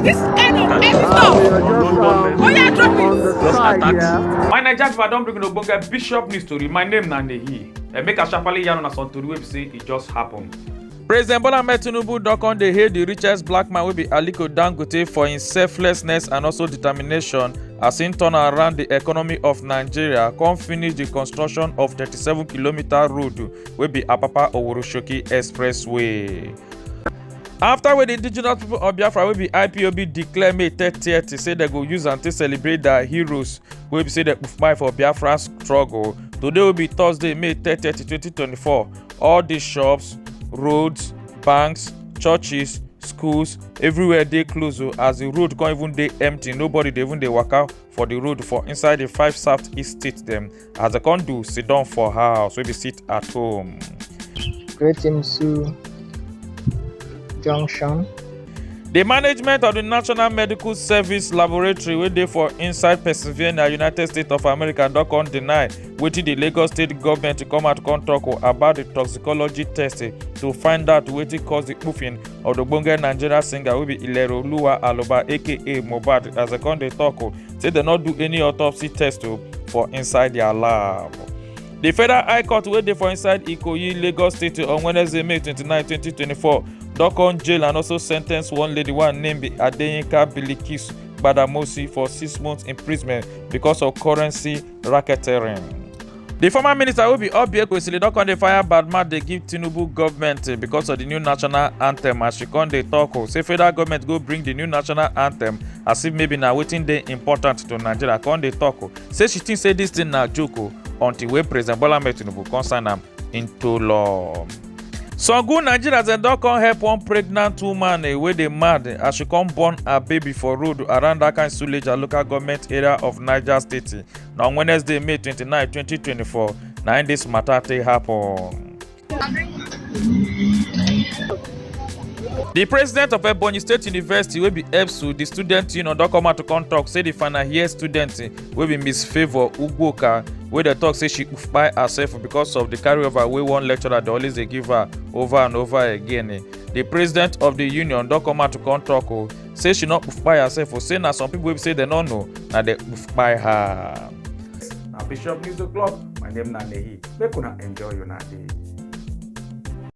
this kind of heavy stuff. Oh yeah, drop it. My Naija people don't bring no bonga Bishop news story. My name na Nehi. Make a sharply yarn on a son to the website. It just happened. President Bola Ahmed Tinubu don come dey hail the richest black man wey be Aliko Dangote for him selflessness and also determination as him turn around the economy of Nigeria, come finish the construction of 37-kilometer road wey be Apapa Oworoshoki Expressway. After wey the indigenous people of Biafra wey be IPOB declare May 30th say they go use am to celebrate their heroes wey be say they fight for Biafra struggle, today will be Thursday, May 30th, 2024. All the shops, roads, banks, churches, schools, everywhere dey close as the road can't even dey empty. Nobody dey even dey waka for the road for inside the 5 southeast states them as they can't do sit down for house, maybe sit at home. Wetin Junction. The management of the National Medical Service Laboratory wey dey for inside Pennsylvania, United States of America don come deny wetin the Lagos State government to come out come talk about the toxicology test to find out wetin cause the spoofing of the ogbonge Nigeria singer wey be Ileroluwa Aloba aka Mohbad, as they come dey talk say they not do any autopsy test for inside their lab. The Federal High Court wey dey for inside Ikoyi, Lagos State on Wednesday, May 29, 2024 don come jail and also sentence one lady one named Adeyinka Bilikisu Gbadamosi for 6 months imprisonment because of currency racketeering. The former minister wey be Obi Ekwesili don come dey fire bad mouth dey give Tinubu government because of the new national anthem, as she come dey talk say federal government go bring the new national anthem as if maybe na wetin dey important to Nigeria. Come dey talk say she think say this thing na joke until wey President Bola Ahmed Tinubu come sign am into law. Some good Nigerians dem don come help one pregnant woman wey dey mad as she come born her baby for road around that kind Suleja local government area of Niger State. Na on Wednesday, May 29, 2024, na in this matter take happen. The president of Ebonyi State University wey be EBSU, the student union don come out to come talk say the final year student wey be Miss Favour Ugwoka wey dey talk say she kpai herself because of the carryover wey one lecturer dey always dey give her over and over again. The president of the union don come out to come talk say she no kpai herself, say na some people wey say they no know na dey kpai her. Na Bishop News O'Clock. My name na Nehi. Make una enjoy una day.